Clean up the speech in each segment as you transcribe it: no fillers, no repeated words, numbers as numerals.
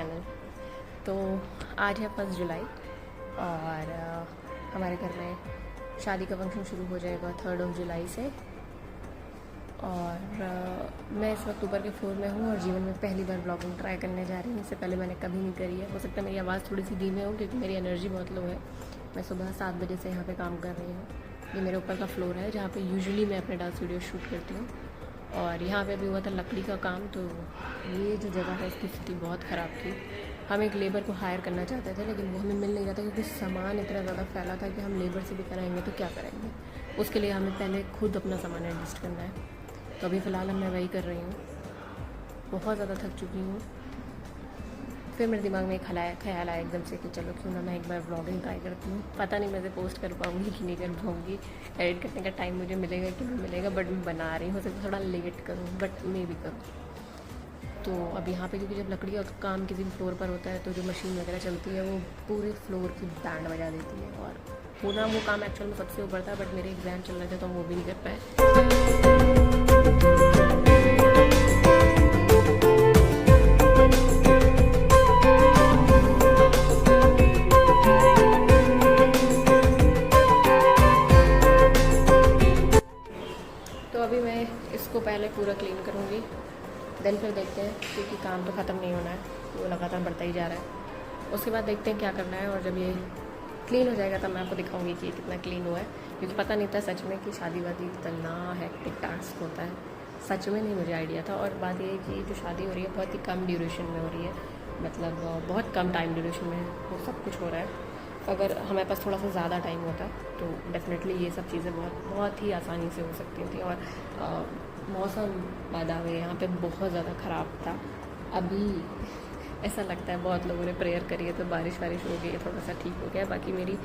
Channel. तो आज है 1 जुलाई और हमारे घर में शादी का फंक्शन शुरू हो जाएगा 3 जुलाई से। और मैं इस वक्त ऊपर के फ्लोर में हूँ और जीवन में पहली बार ब्लॉगिंग ट्राई करने जा रही हूँ। इससे पहले मैंने कभी नहीं करी है। हो सकता है मेरी आवाज़ थोड़ी सी धीमी हो क्योंकि मेरी एनर्जी बहुत लो है। मैं सुबह 7 बजे से यहाँ पे काम कर रही हूँ। ये मेरे ऊपर का फ्लोर है जहाँ पे यूजुअली मैं अपने डांस वीडियो शूट करती हूँ। और यहाँ पे भी हुआ था लकड़ी का काम। तो ये जो जगह है इसकी स्थिति बहुत ख़राब थी। हम एक लेबर को हायर करना चाहते थे लेकिन वो हमें मिल नहीं रहा था क्योंकि सामान इतना ज़्यादा फैला था कि हम लेबर से भी कराएंगे तो क्या करेंगे। उसके लिए हमें पहले खुद अपना सामान एडजस्ट करना है। तो अभी फ़िलहाल मैं वही कर रही हूँ। बहुत ज़्यादा थक चुकी हूँ। फिर मेरे दिमाग में एक ख्याल आया एकदम से कि चलो क्यों ना मैं एक बार व्लॉगिंग ट्राई करती हूँ। पता नहीं मैं इसे पोस्ट कर पाऊँगी कि नहीं कर पाऊँगी। एडिट करने का टाइम मुझे मिलेगा कि नहीं मिलेगा, बट मैं बना रही हूँ। हो सकता है थोड़ा लेट करूँ बट मैं भी करूँ। तो अब यहाँ पे क्योंकि जब लकड़ी का काम किसी भी फ्लोर पर होता है तो जो मशीन वगैरह चलती है वो पूरे फ्लोर की बैंड बजा देती है। और होना वो काम एक्चुअल में सबसे ऊपर था बट मेरे एग्ज़ाम चल रहे थे तो हम वो भी नहीं कर पाए। तो अभी मैं इसको पहले पूरा क्लीन करूँगी, देन फिर देखते हैं क्योंकि काम तो ख़त्म नहीं होना है, वो लगातार बढ़ता ही जा रहा है। उसके बाद देखते हैं क्या करना है। और जब ये क्लीन हो जाएगा तब मैं आपको दिखाऊंगी कि कितना क्लीन हुआ है। क्योंकि पता नहीं था सच में कि शादी वादी इतना हेक्टिक टास्क होता है। सच में नहीं मुझे आइडिया था। और बात ये है कि जो शादी हो रही है बहुत ही कम ड्यूरेशन में हो रही है, मतलब बहुत कम टाइम ड्यूरेशन में वो सब कुछ हो रहा है। अगर हमारे पास थोड़ा सा ज़्यादा टाइम होता तो डेफिनेटली ये सब चीज़ें बहुत ही आसानी से हो सकती थी। और मौसम बादावे यहाँ पे बहुत ज़्यादा ख़राब था। अभी ऐसा लगता है बहुत लोगों ने प्रेयर करी है तो बारिश वारिश हो गई है, थोड़ा सा ठीक हो गया। बाकी मेरी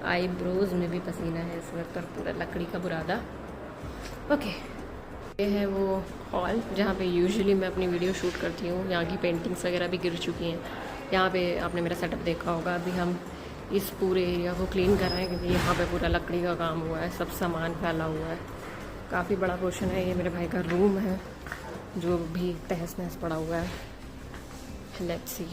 आईब्रोज़ में भी पसीना है इस वक्त और पूरा लकड़ी का बुरादा। ओके, ये है वो हॉल जहाँ पे यूजुअली मैं अपनी वीडियो शूट करती हूँ। यहाँ की पेंटिंग्स वगैरह भी गिर चुकी हैं। यहाँ पे आपने मेरा सेटअप देखा होगा। अभी हम इस पूरे एरिया को क्लीन कर रहे हैं क्योंकि यहाँ पे पूरा लकड़ी का काम हुआ है, सब सामान फैला हुआ है। काफ़ी बड़ा पोर्शन है। ये मेरे भाई का रूम है जो भी तहस नहस पड़ा हुआ है। Let's see.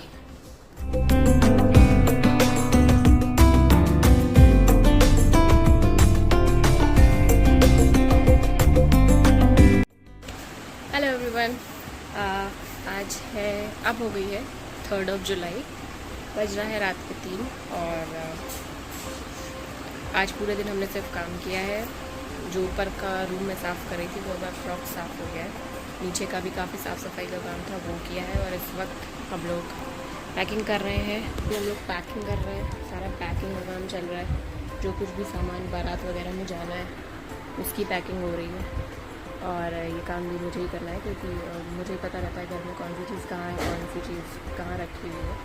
हेलो एवरीवन, आज है, अब हो गई है 3 जुलाई, बज रहा है रात के 3। और आज पूरे दिन हमने सिर्फ काम किया है। जो ऊपर का रूम में साफ़ कर रही थी वो अब अप्रॉक्स साफ़ हो गया है। नीचे का भी काफ़ी साफ़ सफाई का काम था वो किया है। और इस वक्त हम लोग पैकिंग कर रहे हैं। हम लोग पैकिंग कर रहे हैं, सारा पैकिंग का काम चल रहा है। जो कुछ भी सामान बारात वगैरह में जाना है उसकी पैकिंग हो रही है। और ये काम भी मुझे ही करना है क्योंकि मुझे ही पता रहता है घर में कौन सी चीज़ कहाँ है, कौन सी चीज़ कहाँ रखी हुई है।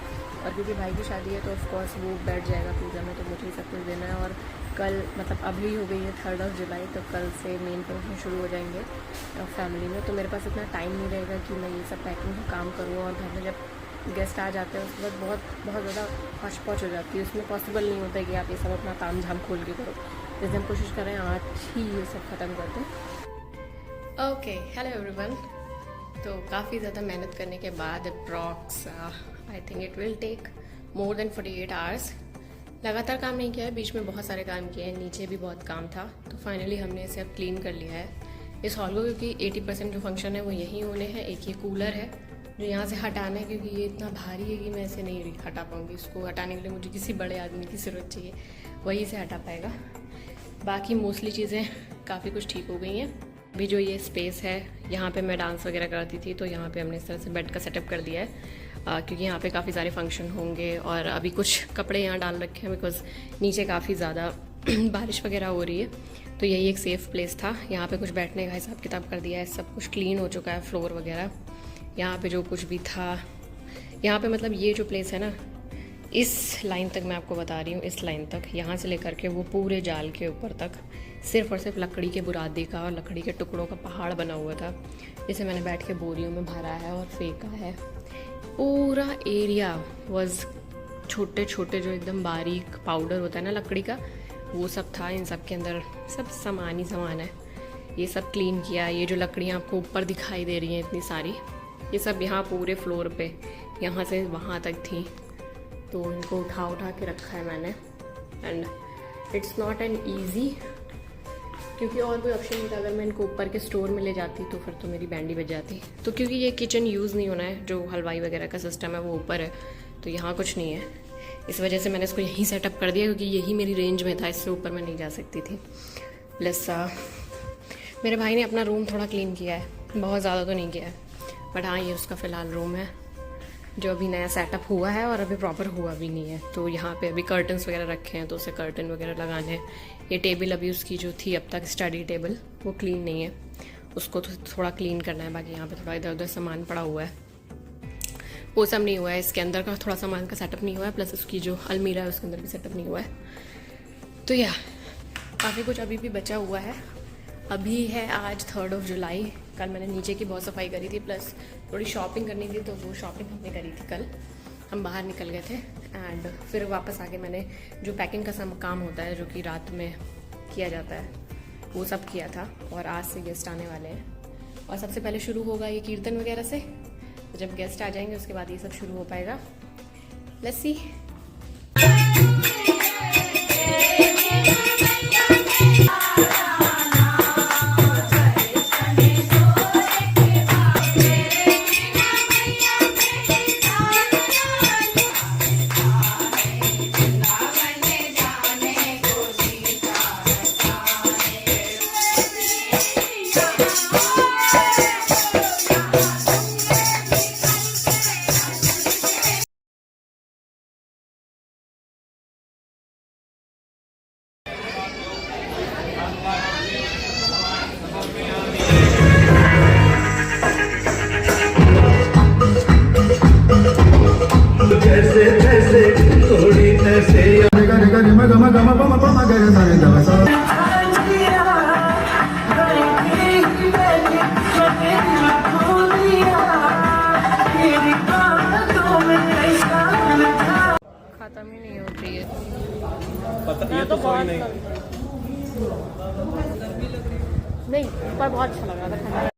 और क्योंकि भाई की शादी है तो ऑफकोर्स वो बैठ जाएगा पूजा में, तो मुझे ही सब कुछ देना है। और कल मतलब अभी हो गई है 3 जुलाई, तो कल से मेन फंक्शन शुरू हो जाएंगे फैमिली में। तो मेरे पास इतना टाइम नहीं रहेगा कि मैं ये सब पैकिंग का काम करूँ। और घर में जब गेस्ट आ जाते हैं उसके बाद बहुत ज़्यादा हौच पौच हो जाती है। उसमें पॉसिबल नहीं होता है कि आप ये सब अपना काम झाम खोल के करो। जैसे हम कोशिश कर रहे हैं आज ही ये सब ख़त्म कर दें। Okay, hello everyone. तो काफ़ी ज़्यादा मेहनत करने के बाद approx I think it will take more than 48 hours. लगातार काम नहीं किया है, बीच में बहुत सारे काम किए हैं, नीचे भी बहुत काम था। तो फाइनली हमने इसे अब क्लीन कर लिया है इस हॉल को, क्योंकि 80% जो फंक्शन है वो यहीं होने हैं। एक ये कूलर है जो यहाँ से हटाना है क्योंकि ये इतना भारी है कि मैं इसे नहीं हटा पाऊँगी। इसको हटाने के लिए मुझे किसी बड़े आदमी की ज़रूरत चाहिए, वही इसे हटा पाएगा। बाकी मोस्टली चीज़ें काफ़ी कुछ ठीक हो गई हैं। अभी जो ये स्पेस है यहाँ पे मैं डांस वगैरह करती थी तो यहाँ पे हमने इस तरह से बेड का सेटअप कर दिया है क्योंकि यहाँ पे काफ़ी सारे फंक्शन होंगे। और अभी कुछ कपड़े यहाँ डाल रखे हैं बिकॉज नीचे काफ़ी ज़्यादा बारिश वगैरह हो रही है। तो यही एक सेफ़ प्लेस था। यहाँ पे कुछ बैठने का हिसाब किताब कर दिया है। सब कुछ क्लीन हो चुका है, फ्लोर वगैरह। यहाँ पे जो कुछ भी था यहाँ पे, मतलब ये जो प्लेस है ना, इस लाइन तक मैं आपको बता रही हूँ, इस लाइन तक, यहाँ से लेकर के वो पूरे जाल के ऊपर तक सिर्फ़ और सिर्फ लकड़ी के बुरादे का और लकड़ी के टुकड़ों का पहाड़ बना हुआ था, जिसे मैंने बैठ के बोरियों में भरा है और फेंका है। पूरा एरिया वॉज छोटे छोटे जो एकदम बारीक पाउडर होता है ना लकड़ी का, वो सब था। इन सब के अंदर सब सामान ही सामान है। ये सब क्लीन किया। ये जो लकड़ियाँ आपको ऊपर दिखाई दे रही हैं इतनी सारी, ये सब यहाँ पूरे फ्लोर पे यहाँ से वहाँ तक थी, तो इनको उठा उठा के रखा है मैंने। And it's not an easy, क्योंकि और कोई ऑप्शन नहीं था। अगर मैं इनको ऊपर के स्टोर में ले जाती तो फिर तो मेरी बैंडी बज जाती। तो क्योंकि ये किचन यूज़ नहीं होना है, जो हलवाई वगैरह का सिस्टम है वो ऊपर है, तो यहाँ कुछ नहीं है। इस वजह से मैंने इसको यहीं सेटअप कर दिया, क्योंकि यही मेरी रेंज में था, इससे ऊपर मैं नहीं जा सकती थी। प्लस मेरे भाई ने अपना रूम थोड़ा क्लीन किया है, बहुत ज़्यादा तो नहीं किया है, बट हाँ ये उसका फ़िलहाल रूम है जो अभी नया सेटअप हुआ है और अभी प्रॉपर हुआ भी नहीं है। तो यहाँ पे अभी कर्टन्स वगैरह रखे हैं, तो उसे कर्टन वगैरह लगाने हैं। ये टेबल अभी उसकी जो थी अब तक स्टडी टेबल, वो क्लीन नहीं है, उसको तो थोड़ा क्लीन करना है। बाकी यहाँ पे थोड़ा इधर उधर सामान पड़ा हुआ है, वो सब नहीं हुआ है। इसके अंदर का थोड़ा सामान का सेटअप नहीं हुआ है, प्लस उसकी जो अलमीरा है उसके अंदर भी सेटअप नहीं हुआ है। तो या काफ़ी कुछ अभी भी बचा हुआ है। अभी है आज 3 जुलाई। कल मैंने नीचे की बहुत सफाई करी थी, प्लस थोड़ी शॉपिंग करनी थी, तो वो शॉपिंग हमने करी थी कल। हम बाहर निकल गए थे एंड फिर वापस आके मैंने जो पैकिंग का काम होता है, जो कि रात में किया जाता है, वो सब किया था। और आज से गेस्ट आने वाले हैं, और सबसे पहले शुरू होगा ये कीर्तन वगैरह से। जब गेस्ट आ जाएंगे उसके बाद ये सब शुरू हो पाएगा। Let's see. खत्म ही नहीं होती है, पता ये तो कोई नहीं, पर बहुत अच्छा लग रहा था।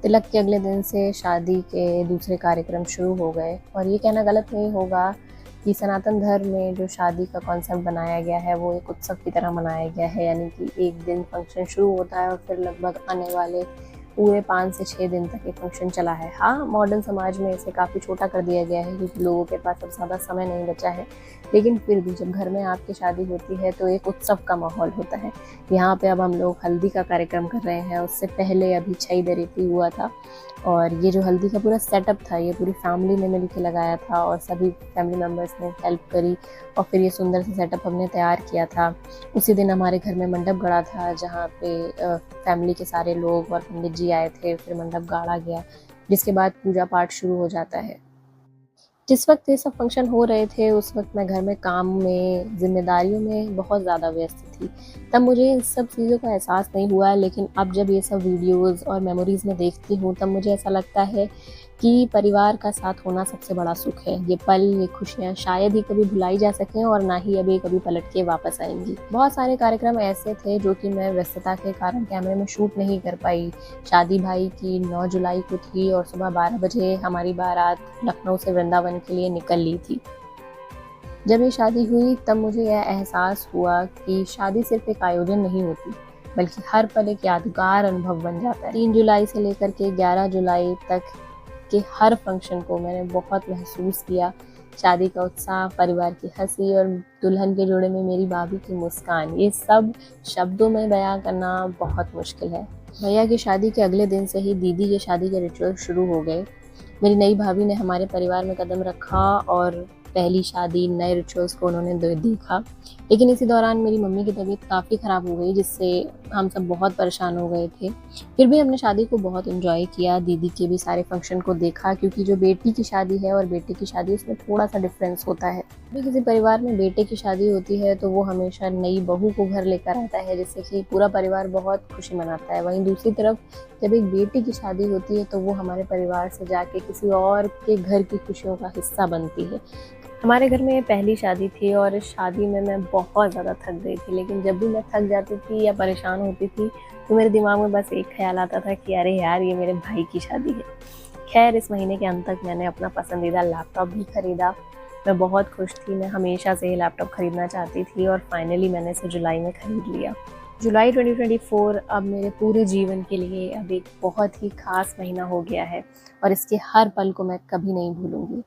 तिलक के अगले दिन से शादी के दूसरे कार्यक्रम शुरू हो गए, और ये कहना गलत नहीं होगा कि सनातन धर्म में जो शादी का कॉन्सेप्ट बनाया गया है वो एक उत्सव की तरह मनाया गया है। यानी कि एक दिन फंक्शन शुरू होता है और फिर लगभग आने वाले पूरे 5 से 6 दिन तक ये फंक्शन चला है। हाँ, मॉडर्न समाज में इसे काफ़ी छोटा कर दिया गया है, क्योंकि लोगों के पास अब ज़्यादा समय नहीं बचा है। लेकिन फिर भी जब घर में आपकी शादी होती है तो एक उत्सव का माहौल होता है। यहाँ पे अब हम लोग हल्दी का कार्यक्रम कर रहे हैं। उससे पहले अभी छई दरेती हुआ था, और ये जो हल्दी का पूरा सेटअप था ये पूरी फैमिली ने मिल के लगाया था, और सभी फैमिली मेम्बर्स ने हेल्प करी, और फिर ये सुंदर सा सेटअप हमने तैयार किया था। उसी दिन हमारे घर में मंडप गड़ा था, जहाँ पे फैमिली के सारे लोग और पंडित जी आए थे। फिर मंडप गाड़ा गया, जिसके बाद पूजा पाठ शुरू हो जाता है। जिस वक्त ये सब फंक्शन हो रहे थे उस वक्त मैं घर में काम में, जिम्मेदारियों में बहुत ज़्यादा व्यस्त थी। तब मुझे इन सब चीज़ों का एहसास नहीं हुआ, लेकिन अब जब ये सब वीडियोस और मेमोरीज़ में देखती हूँ तब मुझे ऐसा लगता है कि परिवार का साथ होना सबसे बड़ा सुख है। ये पल, ये खुशियाँ शायद ही कभी भुलाई जा सकें, और ना ही अभी कभी पलट के वापस आएंगी। बहुत सारे कार्यक्रम ऐसे थे जो कि मैं व्यस्तता के कारण कैमरे में शूट नहीं कर पाई। शादी भाई की 9 जुलाई को थी, और सुबह 12 बजे हमारी बारात लखनऊ से वृंदावन के लिए निकल ली थी। जब ये शादी हुई तब मुझे यह एहसास हुआ कि शादी सिर्फ एक आयोजन नहीं होती, बल्कि हर पल एक यादगार अनुभव बन जाता है। 3 जुलाई से लेकर के 11 जुलाई तक के हर फंक्शन को मैंने बहुत महसूस किया। शादी का उत्साह, परिवार की हंसी, और दुल्हन के जोड़े में मेरी भाभी की मुस्कान, ये सब शब्दों में बयां करना बहुत मुश्किल है। भैया की शादी के अगले दिन से ही दीदी की शादी के रिचुअल शुरू हो गए। मेरी नई भाभी ने हमारे परिवार में कदम रखा, और पहली शादी, नए रिचुअल्स को उन्होंने देखा। लेकिन इसी दौरान मेरी मम्मी की तबीयत काफ़ी ख़राब हो गई, जिससे हम सब बहुत परेशान हो गए थे। फिर भी हमने शादी को बहुत एंजॉय किया, दीदी के भी सारे फंक्शन को देखा, क्योंकि जो बेटी की शादी है और बेटे की शादी, उसमें थोड़ा सा डिफरेंस होता है। जब किसी परिवार में बेटे की शादी होती है तो वो हमेशा नई बहू को घर लेकर आता है, जिससे कि पूरा परिवार बहुत खुशी मनाता है। वहीं दूसरी तरफ जब एक बेटी की शादी होती है तो वो हमारे परिवार से जाके किसी और के घर की खुशियों का हिस्सा बनती है। हमारे घर में ये पहली शादी थी, और इस शादी में मैं बहुत ज़्यादा थक गई थी। लेकिन जब भी मैं थक जाती थी या परेशान होती थी तो मेरे दिमाग में बस एक ख्याल आता था कि अरे यार, ये मेरे भाई की शादी है। खैर इस महीने के अंत तक मैंने अपना पसंदीदा लैपटॉप भी ख़रीदा। मैं बहुत खुश थी, मैं हमेशा से ये लैपटॉप ख़रीदना चाहती थी और फाइनली मैंने इसे जुलाई में ख़रीद लिया। जुलाई 2024 अब मेरे पूरे जीवन के लिए अब एक बहुत ही ख़ास महीना हो गया है और इसके हर पल को मैं कभी नहीं भूलूंगी।